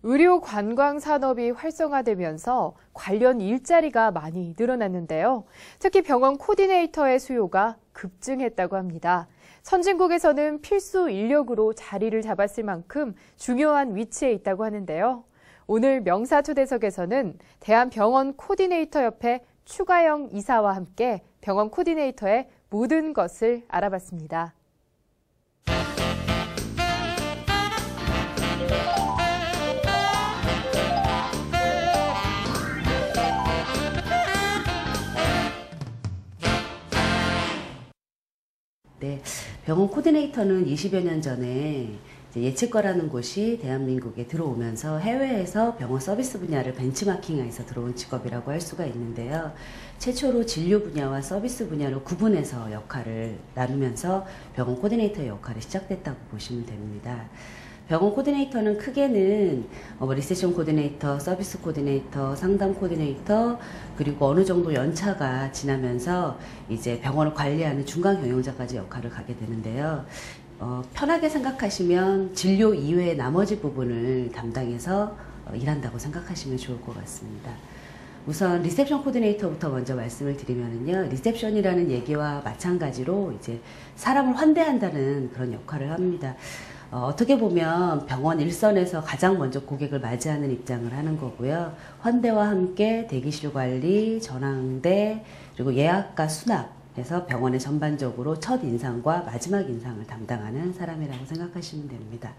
의료 관광 산업이 활성화되면서 관련 일자리가 많이 늘어났는데요. 특히 병원 코디네이터의 수요가 급증했다고 합니다. 선진국에서는 필수 인력으로 자리를 잡았을 만큼 중요한 위치에 있다고 하는데요. 오늘 명사초대석에서는 대한병원 코디네이터협회 추가영 이사와 함께 병원 코디네이터의 모든 것을 알아봤습니다. 네, 병원 코디네이터는 20여 년 전에 예치과라는 곳이 대한민국에 들어오면서 해외에서 병원 서비스 분야를 벤치마킹해서 들어온 직업이라고 할 수가 있는데요. 최초로 진료 분야와 서비스 분야로 구분해서 역할을 나누면서 병원 코디네이터의 역할이 시작됐다고 보시면 됩니다. 병원 코디네이터는 크게는 리셉션 코디네이터, 서비스 코디네이터, 상담 코디네이터, 그리고 어느 정도 연차가 지나면서 이제 병원을 관리하는 중간 경영자까지 역할을 가게 되는데요. 편하게 생각하시면 진료 이외의 나머지 부분을 담당해서 일한다고 생각하시면 좋을 것 같습니다. 우선 리셉션 코디네이터부터 먼저 말씀을 드리면요. 리셉션이라는 얘기와 마찬가지로 이제 사람을 환대한다는 그런 역할을 합니다. 어떻게 보면 병원 일선에서 가장 먼저 고객을 맞이하는 입장을 하는 거고요. 환대와 함께 대기실 관리, 전화응대, 그리고 예약과 수납해서 병원의 전반적으로 첫 인상과 마지막 인상을 담당하는 사람이라고 생각하시면 됩니다.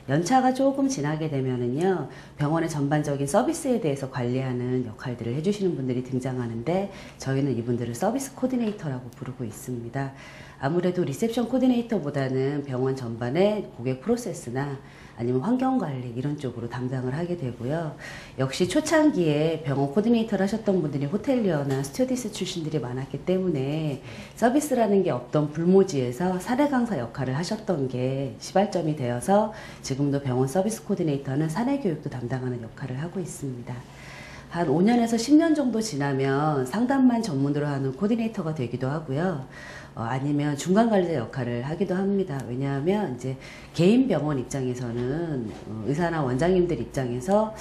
연차가 조금 지나게 되면은요, 병원의 전반적인 서비스에 대해서 관리하는 역할들을 해주시는 분들이 등장하는데, 저희는 이분들을 서비스 코디네이터라고 부르고 있습니다. 아무래도 리셉션 코디네이터보다는 병원 전반의 고객 프로세스나 아니면 환경관리 이런 쪽으로 담당을 하게 되고요. 역시 초창기에 병원 코디네이터를 하셨던 분들이 호텔리어나 스튜어디스 출신들이 많았기 때문에 서비스라는 게 없던 불모지에서 사내 강사 역할을 하셨던 게 시발점이 되어서 지금도 병원 서비스 코디네이터는 사내 교육도 담당하는 역할을 하고 있습니다. 한 5년에서 10년 정도 지나면 상담만 전문으로 하는 코디네이터가 되기도 하고요. 아니면 중간관리자 역할을 하기도 합니다. 왜냐하면 이제 개인 병원 입장에서는 의사나 원장님들 입장에서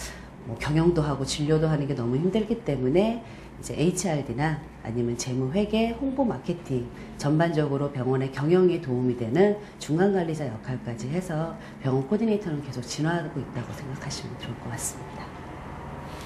경영도 하고 진료도 하는 게 너무 힘들기 때문에 이제 HRD나 아니면 재무회계, 홍보 마케팅 전반적으로 병원의 경영에 도움이 되는 중간관리자 역할까지 해서 병원 코디네이터는 계속 진화하고 있다고 생각하시면 좋을 것 같습니다.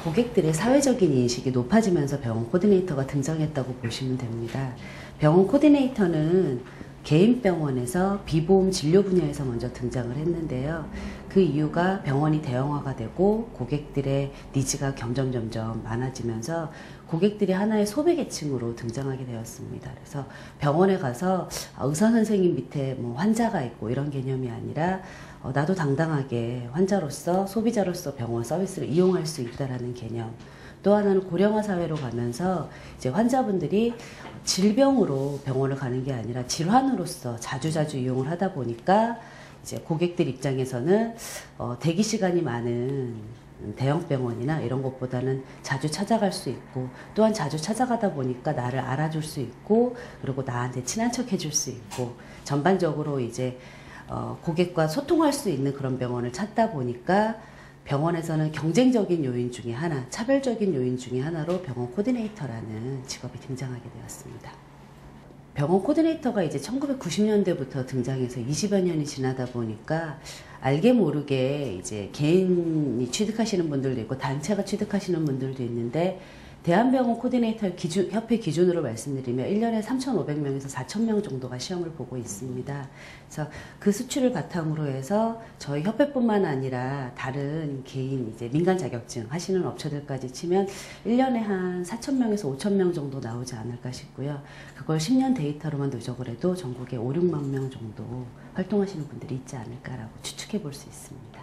고객들의 사회적인 인식이 높아지면서 병원 코디네이터가 등장했다고 보시면 됩니다. 병원 코디네이터는 개인 병원에서 비보험 진료 분야에서 먼저 등장을 했는데요. 그 이유가 병원이 대형화가 되고 고객들의 니즈가 점점 많아지면서 고객들이 하나의 소비 계층으로 등장하게 되었습니다. 그래서 병원에 가서 의사 선생님 밑에 환자가 있고 이런 개념이 아니라 나도 당당하게 환자로서 소비자로서 병원 서비스를 이용할 수 있다라는 개념. 또 하나는 고령화 사회로 가면서 이제 환자분들이 질병으로 병원을 가는 게 아니라 질환으로서 자주자주 이용을 하다 보니까 이제 고객들 입장에서는 대기 시간이 많은 대형 병원이나 이런 것보다는 자주 찾아갈 수 있고, 또한 자주 찾아가다 보니까 나를 알아줄 수 있고, 그리고 나한테 친한 척 해줄 수 있고, 전반적으로 이제 고객과 소통할 수 있는 그런 병원을 찾다 보니까 병원에서는 경쟁적인 요인 중에 하나, 차별적인 요인 중에 하나로 병원 코디네이터라는 직업이 등장하게 되었습니다. 병원 코디네이터가 이제 1990년대부터 등장해서 20여 년이 지나다 보니까 알게 모르게 이제 개인이 취득하시는 분들도 있고 단체가 취득하시는 분들도 있는데, 대한병원 코디네이터 협회 기준으로 말씀드리면 1년에 3,500명에서 4,000명 정도가 시험을 보고 있습니다. 그래서 그 수치를 바탕으로 해서 저희 협회뿐만 아니라 다른 개인 이제 민간 자격증 하시는 업체들까지 치면 1년에 한 4,000명에서 5,000명 정도 나오지 않을까 싶고요. 그걸 10년 데이터로만 누적을 해도 전국에 5, 6만 명 정도 활동하시는 분들이 있지 않을까라고 추측해 볼 수 있습니다.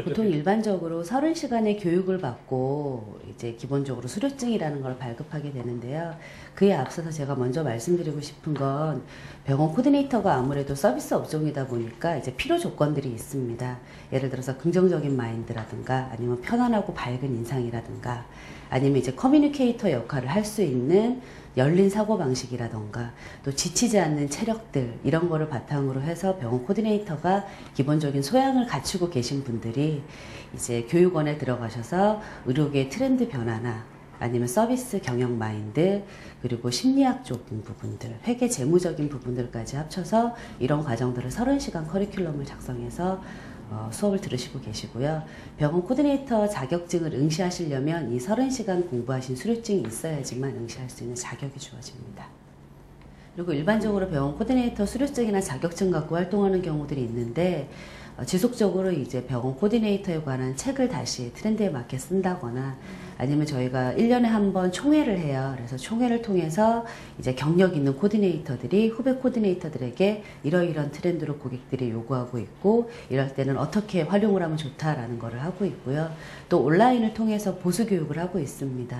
보통 일반적으로 30시간의 교육을 받고 이제 기본적으로 수료증이라는 걸 발급하게 되는데요. 그에 앞서서 제가 먼저 말씀드리고 싶은 건 병원 코디네이터가 아무래도 서비스 업종이다 보니까 이제 필요 조건들이 있습니다. 예를 들어서 긍정적인 마인드라든가 아니면 편안하고 밝은 인상이라든가 아니면 이제 커뮤니케이터 역할을 할 수 있는 열린 사고방식이라던가 또 지치지 않는 체력들 이런 거를 바탕으로 해서 병원 코디네이터가 기본적인 소양을 갖추고 계신 분들이 이제 교육원에 들어가셔서 의료계의 트렌드 변화나 아니면 서비스 경영 마인드 그리고 심리학적인 부분들, 회계 재무적인 부분들까지 합쳐서 이런 과정들을 30시간 커리큘럼을 작성해서 수업을 들으시고 계시고요. 병원 코디네이터 자격증을 응시하시려면 이 30시간 공부하신 수료증이 있어야지만 응시할 수 있는 자격이 주어집니다. 그리고 일반적으로 병원 코디네이터 수료증이나 자격증 갖고 활동하는 경우들이 있는데 지속적으로 이제 병원 코디네이터에 관한 책을 다시 트렌드에 맞게 쓴다거나 아니면 저희가 1년에 한 번 총회를 해요. 그래서 총회를 통해서 이제 경력 있는 코디네이터들이 후배 코디네이터들에게 이러이러한 트렌드로 고객들이 요구하고 있고 이럴 때는 어떻게 활용을 하면 좋다라는 거를 하고 있고요. 또 온라인을 통해서 보수 교육을 하고 있습니다.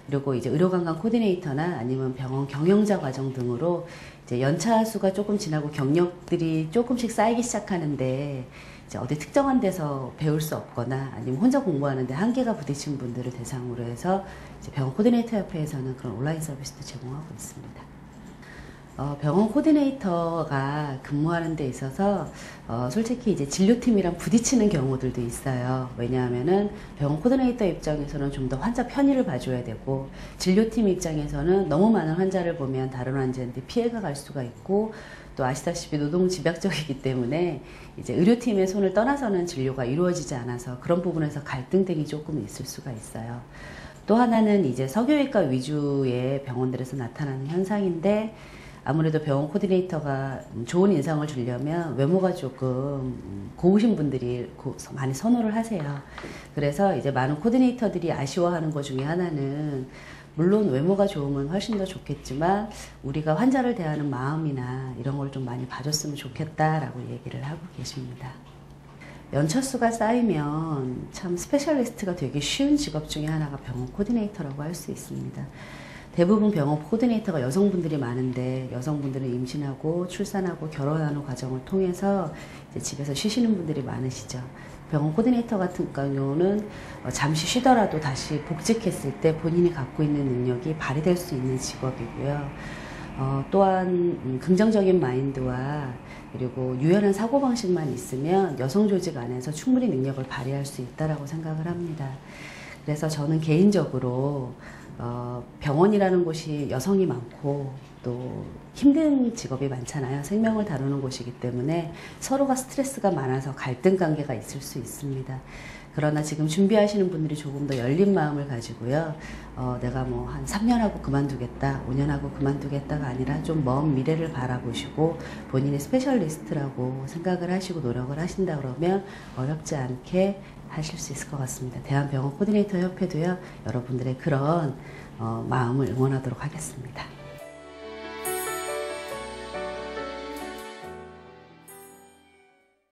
그리고 이제 의료관광 코디네이터나 아니면 병원 경영자 과정 등으로 이제 연차 수가 조금 지나고 경력들이 조금씩 쌓이기 시작하는데 이제 어디 특정한 데서 배울 수 없거나 아니면 혼자 공부하는데 한계가 부딪힌 분들을 대상으로 해서 이제 병원 코디네이터 협회에서는 그런 온라인 서비스도 제공하고 있습니다. 병원 코디네이터가 근무하는 데 있어서 솔직히 이제 진료팀이랑 부딪히는 경우들도 있어요. 왜냐하면은 병원 코디네이터 입장에서는 좀 더 환자 편의를 봐줘야 되고 진료팀 입장에서는 너무 많은 환자를 보면 다른 환자한테 피해가 갈 수가 있고 또 아시다시피 노동 집약적이기 때문에 이제 의료팀의 손을 떠나서는 진료가 이루어지지 않아서 그런 부분에서 갈등 등이 조금 있을 수가 있어요. 또 하나는 이제 석유외과 위주의 병원들에서 나타나는 현상인데 아무래도 병원 코디네이터가 좋은 인상을 주려면 외모가 조금 고우신 분들이 많이 선호를 하세요. 그래서 이제 많은 코디네이터들이 아쉬워하는 것 중에 하나는 물론 외모가 좋으면 훨씬 더 좋겠지만 우리가 환자를 대하는 마음이나 이런 걸 좀 많이 봐줬으면 좋겠다라고 얘기를 하고 계십니다. 연차 수가 쌓이면 참 스페셜리스트가 되기 쉬운 직업 중에 하나가 병원 코디네이터라고 할 수 있습니다. 대부분 병원 코디네이터가 여성분들이 많은데 여성분들은 임신하고 출산하고 결혼하는 과정을 통해서 이제 집에서 쉬시는 분들이 많으시죠. 병원 코디네이터 같은 경우는 잠시 쉬더라도 다시 복직했을 때 본인이 갖고 있는 능력이 발휘될 수 있는 직업이고요. 또한 긍정적인 마인드와 그리고 유연한 사고방식만 있으면 여성 조직 안에서 충분히 능력을 발휘할 수 있다고 생각을 합니다. 그래서 저는 개인적으로 병원이라는 곳이 여성이 많고 또 힘든 직업이 많잖아요. 생명을 다루는 곳이기 때문에 서로가 스트레스가 많아서 갈등 관계가 있을 수 있습니다. 그러나 지금 준비하시는 분들이 조금 더 열린 마음을 가지고요. 내가 뭐 한 3년 하고 그만두겠다, 5년 하고 그만두겠다가 아니라 좀 먼 미래를 바라보시고 본인의 스페셜리스트라고 생각을 하시고 노력을 하신다 그러면 어렵지 않게 하실 수 있을 것 같습니다. 대한병원 코디네이터 협회도요, 여러분들의 그런 마음을 응원하도록 하겠습니다.